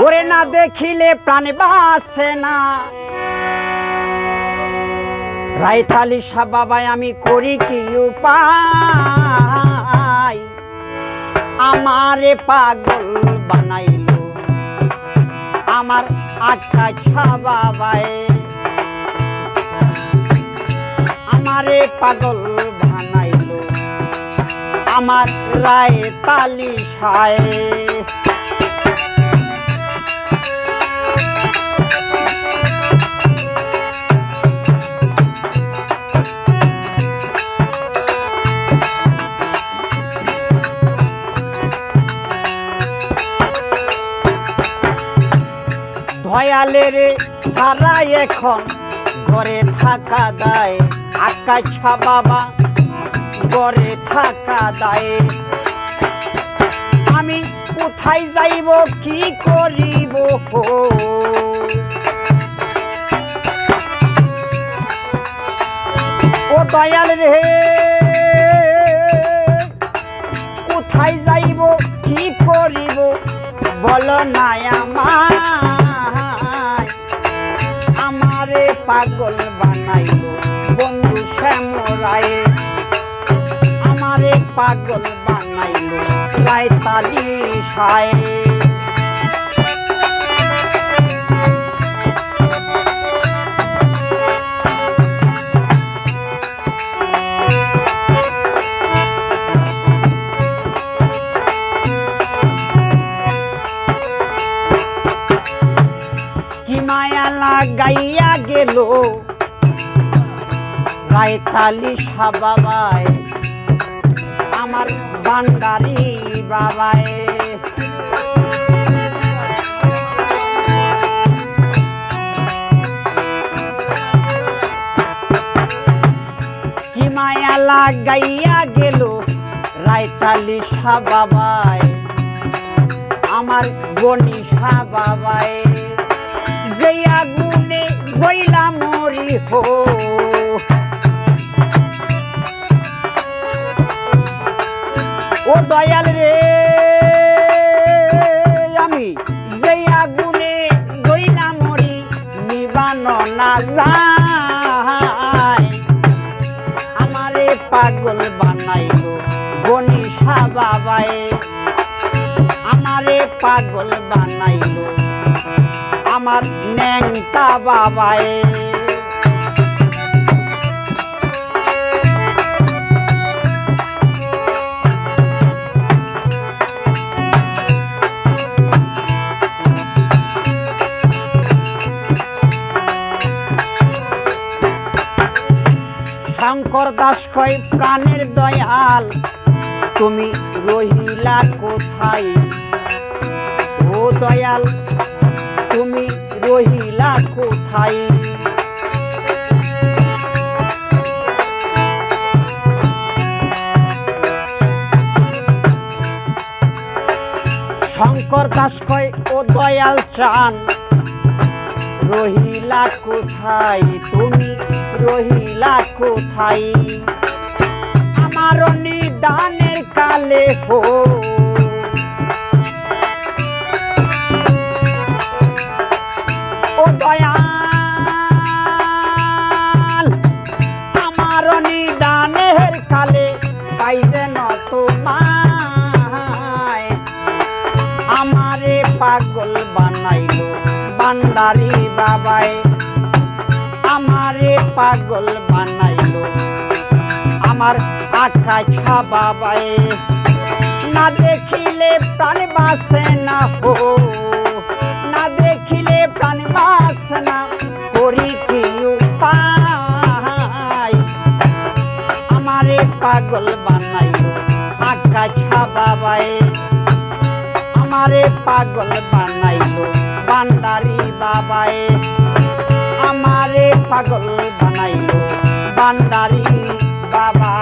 ওরে না দেখিলে প্রাণ বাঁচে না রাইতালি শাহ বাবাই আমি করি কি উপায় আমারে পাগল বানাইল আমার আকা শাহ বাবাই আমারে পাগল বানাইল আমার রাইতালি শাহ দয়ালের সারা এখন ঘরে থাকা দায় আকা শাহ বাবা ঘরে থাকা দায় আমি কোথায় যাইব কি করিব ও দয়াল রে কোথায় যাইব কি করিব বলো না আমারে পাগল বানাইল বন্ধু শ্যামরায় আমারে পাগল বানাইল রাইতালি শাহ গাইয়া গেল রাইতালি শাহ বাবাই আমার ভান্ডারি বাবাই কি মায়া লাগাইয়া গেল রাইতালি শাহ বাবাই আমার গনি শাহ বাবাই যে আগুনে জইলা মরি হো ও দয়াল রে আমি যে আগুনে জইলা মরি নিবানো না যায় আমারে পাগল বানাইল গনি শাহ বাবাই আমারে পাগল বানাইল আমার ন্যাংটা বাবাই শঙ্কর দাস কয় প্রাণের দয়াল তুমি রহিলা কোথায় ও দয়াল তুমি রহিলা কোথায় শঙ্কর দাস কয় ও দয়াল চান রহিলা কোথায় তুমি রহিলা কোথায় আমার নিদানের কালে হো ও দয়াল আমার নিদানের কালে পাই যেন তোমায় আমারে পাগল বানাইল ভান্ডারি বাবাই আমারে পাগল বানাইল আমার আকা শাহ বাবাই না দেখিলে প্রাণ বাঁচে না হো না দেখিলে প্রাণ বাঁচে না করি কি উপায় আমারে পাগল বানাইল আকা শাহ বাবাই আমারে পাগল বানাইল ভান্ডারি বাবাই আমারে পাগল বানাইল ভান্ডারি বাবা।